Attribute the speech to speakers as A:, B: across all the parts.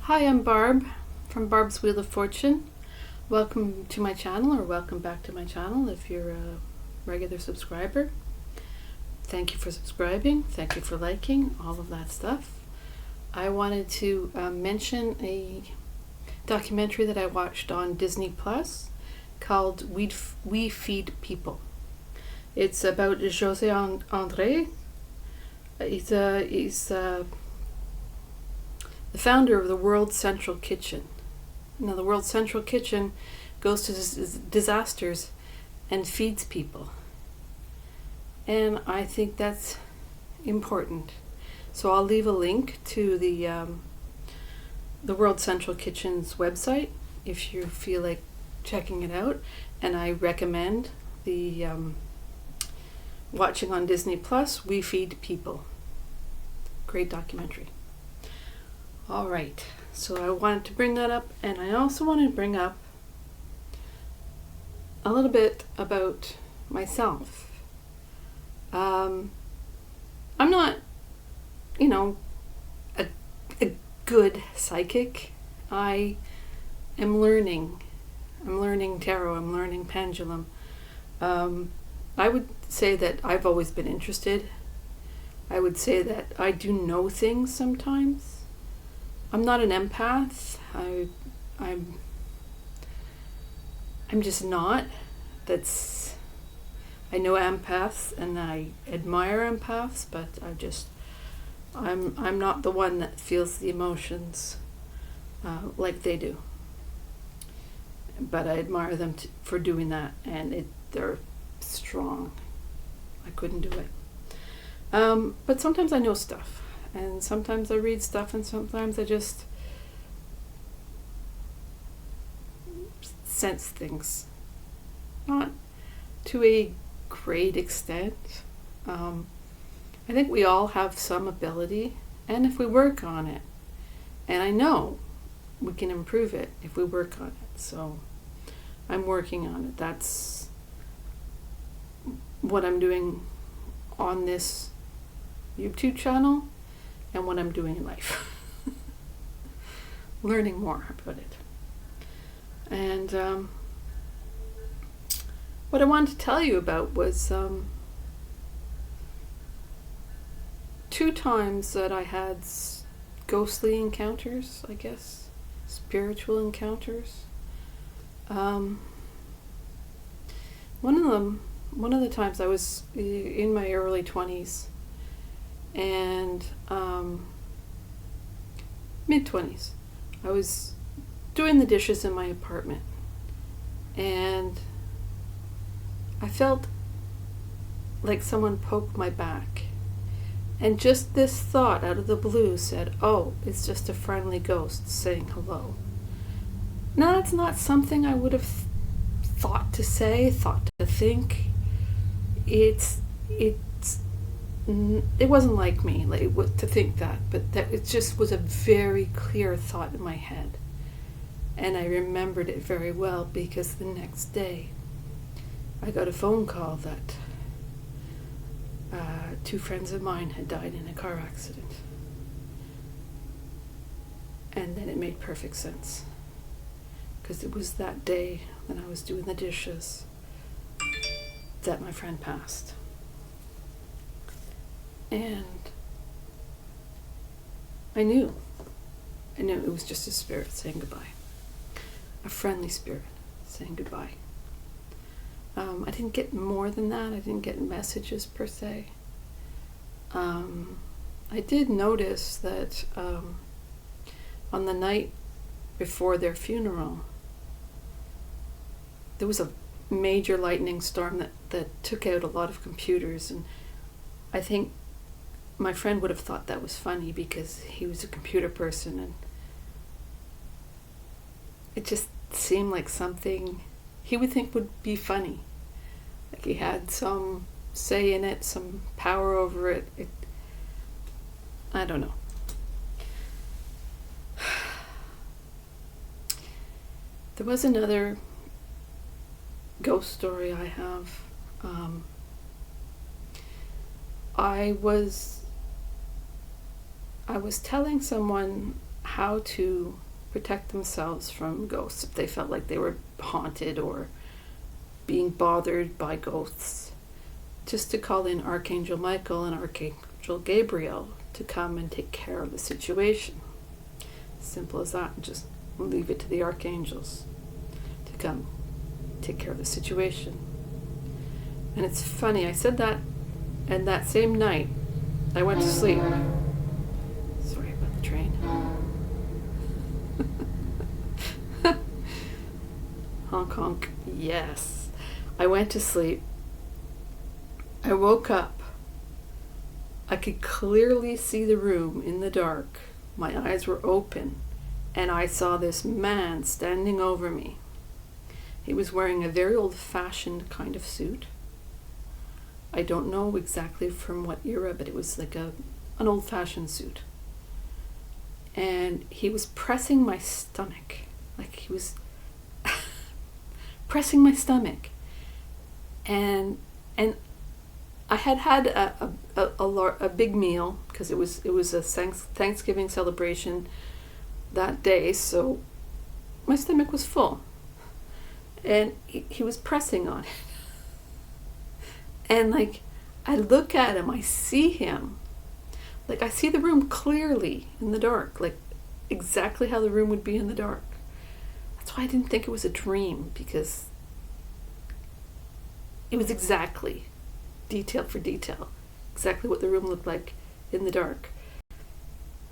A: Hi, I'm Barb from Barb's Wheel of Fortune. Welcome to my channel, or welcome back to my channel if you're a regular subscriber. Thank you for subscribing, thank you for liking, all of that stuff. I wanted to mention a documentary that I watched on Disney Plus called We Feed People. It's about José André. He's the founder of the World Central Kitchen. Now, the World Central Kitchen goes to disasters and feeds people. And I think that's important. So I'll leave a link to the World Central Kitchen's website if you feel like checking it out. And I recommend the watching on Disney Plus, We Feed People. Great documentary. All right, so I wanted to bring that up, and I also wanted to bring up a little bit about myself. I'm not, a good psychic. I am learning. I'm learning tarot. I'm learning pendulum. I would say that I've always been interested. I would say that I do know things sometimes. I'm not an empath. I'm just not. I know empaths and I admire empaths, but I'm not the one that feels the emotions like they do. But I admire them for doing that, and they're strong. I couldn't do it. But sometimes I know stuff. And sometimes I read stuff, and sometimes I just sense things. Not to a great extent. I think we all have some ability, and if we work on it, and I know we can improve it if we work on it. So I'm working on it. That's what I'm doing on this YouTube channel. And what I'm doing in life. Learning more about it. And what I wanted to tell you about was 2 times that I had ghostly encounters, I guess, spiritual encounters. One of the times I was in my early 20s, and mid-20s. I was doing the dishes in my apartment, and I felt like someone poked my back, and just this thought out of the blue said, "Oh, it's just a friendly ghost saying hello." Now, that's not something I would have thought to say, thought to think. It wasn't like me to think that, but that it just was a very clear thought in my head. And I remembered it very well because the next day I got a phone call that 2 friends of mine had died in a car accident. And then it made perfect sense, because it was that day when I was doing the dishes that my friend passed. And I knew it was just a spirit saying goodbye. A friendly spirit saying goodbye. I didn't get more than that. I didn't get messages per se. I did notice that on the night before their funeral, there was a major lightning storm that took out a lot of computers, and I think my friend would have thought that was funny because he was a computer person, and it just seemed like something he would think would be funny. Like he had some say in it, some power over it. I don't know. There was another ghost story I have. I was telling someone how to protect themselves from ghosts if they felt like they were haunted or being bothered by ghosts. Just to call in Archangel Michael and Archangel Gabriel to come and take care of the situation. Simple as that. Just leave it to the archangels to come take care of the situation. And it's funny, I said that, and that same night I went to sleep. Sorry about the train. Honk honk. Yes. I went to sleep. I woke up. I could clearly see the room in the dark. My eyes were open, and I saw this man standing over me. He was wearing a very old-fashioned kind of suit. I don't know exactly from what era, but it was like an old-fashioned suit. And he was pressing my stomach. Like he was pressing my stomach. And I had a big meal because it was a Thanksgiving celebration that day, so my stomach was full. And he was pressing on it. And like, I look at him, I see him. Like, I see the room clearly in the dark, like exactly how the room would be in the dark. That's why I didn't think it was a dream, because it was exactly, detail for detail, exactly what the room looked like in the dark.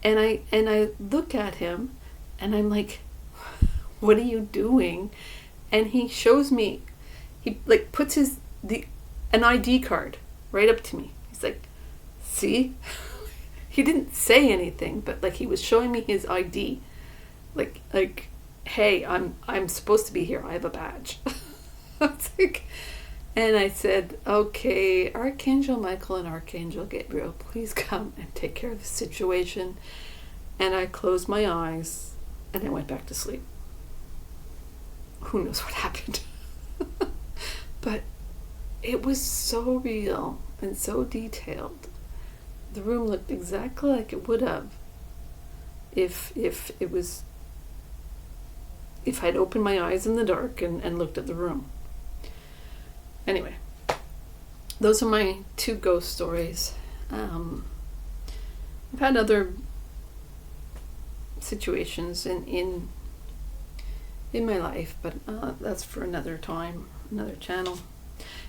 A: And I look at him, and I'm like, what are you doing? And he shows me, he like puts an ID card right up to me. He's like, see? He didn't say anything, but like he was showing me his ID. Like, hey, I'm supposed to be here. I have a badge. It's like, and I said, okay, Archangel Michael and Archangel Gabriel, please come and take care of the situation. And I closed my eyes and I went back to sleep. Who knows what happened? But it was so real and so detailed. The room looked exactly like it would have if I'd opened my eyes in the dark and looked at the room. Anyway, those are my 2 ghost stories. I've had other situations in my life, but that's for another time, another channel.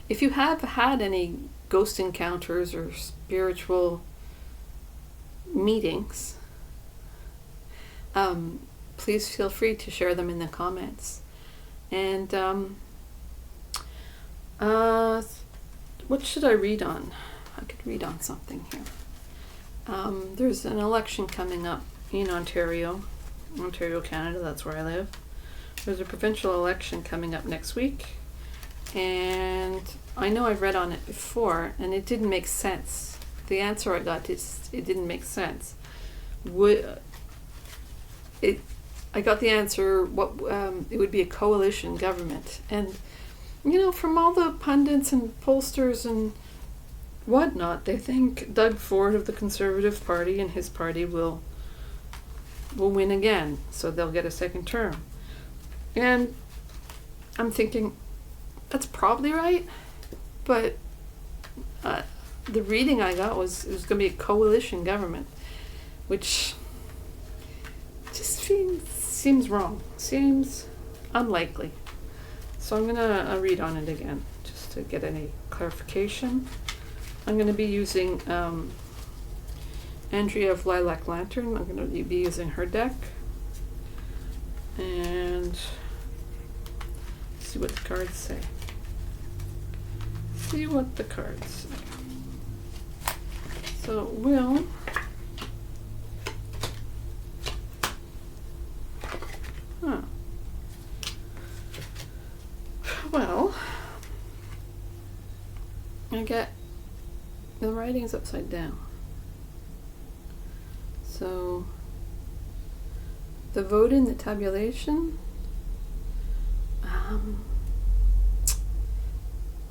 A: If you have had any ghost encounters or spiritual meetings, please feel free to share them in the comments. And what should I read on? I could read on something here. There's an election coming up in Ontario, Canada, that's where I live. There's a provincial election coming up next week, and I know I've read on it before, and it didn't make sense. The answer I got is it didn't make sense. I got the answer it would be a coalition government, and from all the pundits and pollsters and whatnot, they think Doug Ford of the Conservative Party and his party will win again, so they'll get a second term. And I'm thinking, that's probably right, but the reading I got was it was going to be a coalition government, which just seems wrong, seems unlikely. So I'm going to read on it again, just to get any clarification. I'm going to be using Andrea of Lilac Lantern. I'm going to be using her deck. And see what the cards say. See what the cards say. So well, I get the writing's upside down. So the vote in the tabulation,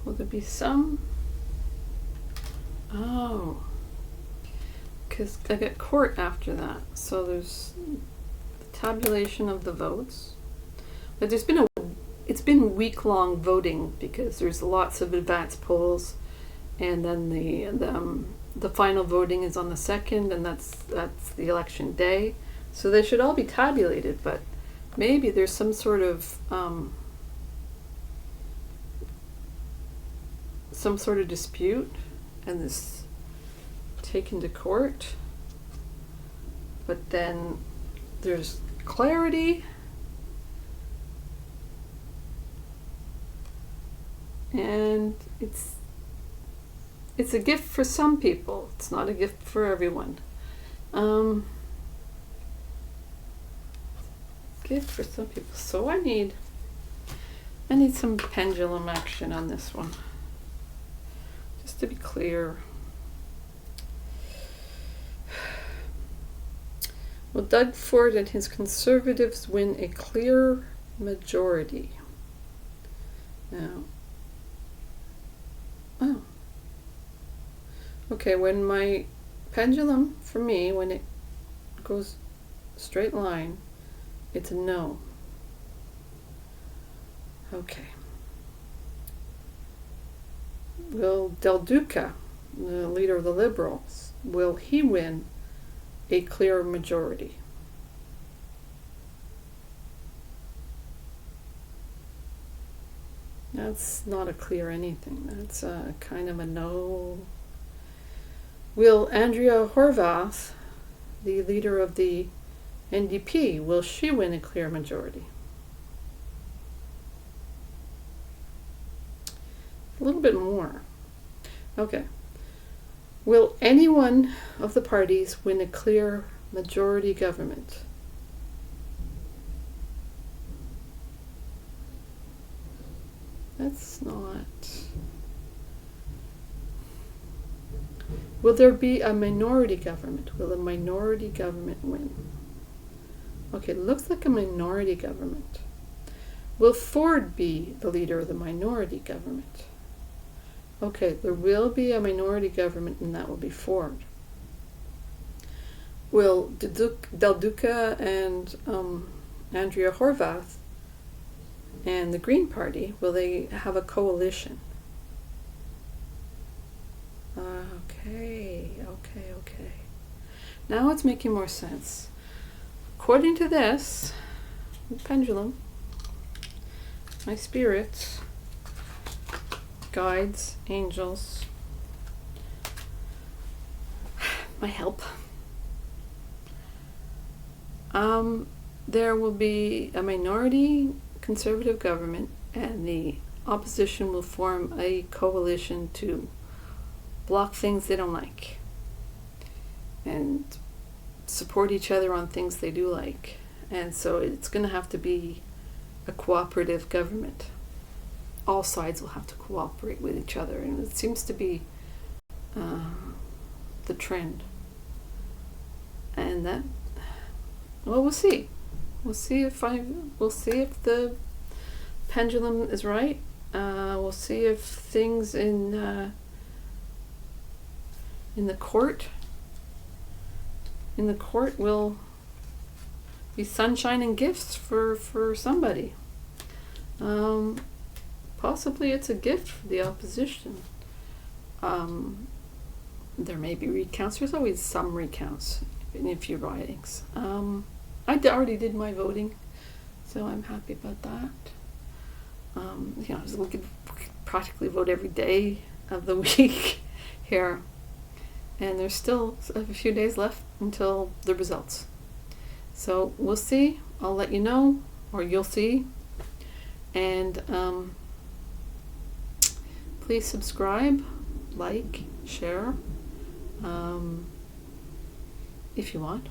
A: will there be some? Oh, because I get court after that, so there's tabulation of the votes. But it's been week-long voting because there's lots of advanced polls, and then the final voting is on the 2nd, and that's the election day. So they should all be tabulated, but maybe there's some sort of dispute, and this taken to court. But then there's clarity, and it's a gift for some people. It's not a gift for everyone. Gift for some people. So I need some pendulum action on this one, just to be clear. Will Doug Ford and his Conservatives win a clear majority? Now, oh, okay, when my pendulum, for me, when it goes straight line, it's a no. Okay. Will Del Duca, the leader of the Liberals, will he win a clear majority? That's not a clear anything. That's a kind of a no. Will Andrea Horwath, the leader of the NDP, will she win a clear majority? A little bit more. Okay. Will any one of the parties win a clear majority government? That's not. Will there be a minority government? Will a minority government win? Okay, looks like a minority government. Will Ford be the leader of the minority government? Okay, there will be a minority government, and that will be Ford. Will Del Duca and Andrea Horwath and the Green Party, will they have a coalition? Okay. Now it's making more sense. According to this pendulum, my spirits, guides, angels, my help, there will be a minority conservative government, and the opposition will form a coalition to block things they don't like and support each other on things they do like. And so it's going to have to be a cooperative government. All sides will have to cooperate with each other, and it seems to be the trend. And that, well, we'll see. We'll see if the pendulum is right. We'll see if things in the court will be sunshine and gifts for somebody. Possibly it's a gift for the opposition. There may be recounts. There's always some recounts in a few ridings. I already did my voting, so I'm happy about that. We could practically vote every day of the week here, and there's still a few days left until the results. So we'll see. I'll let you know, or you'll see. And please subscribe, like, share, if you want.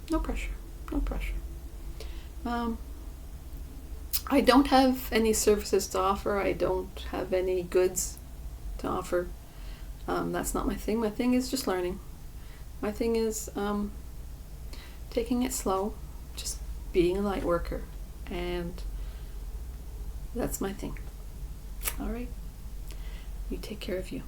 A: No pressure. I don't have any services to offer. I don't have any goods to offer. That's not my thing. My thing is just learning. My thing is taking it slow, just being a light worker, and that's my thing. All right. You take care of you.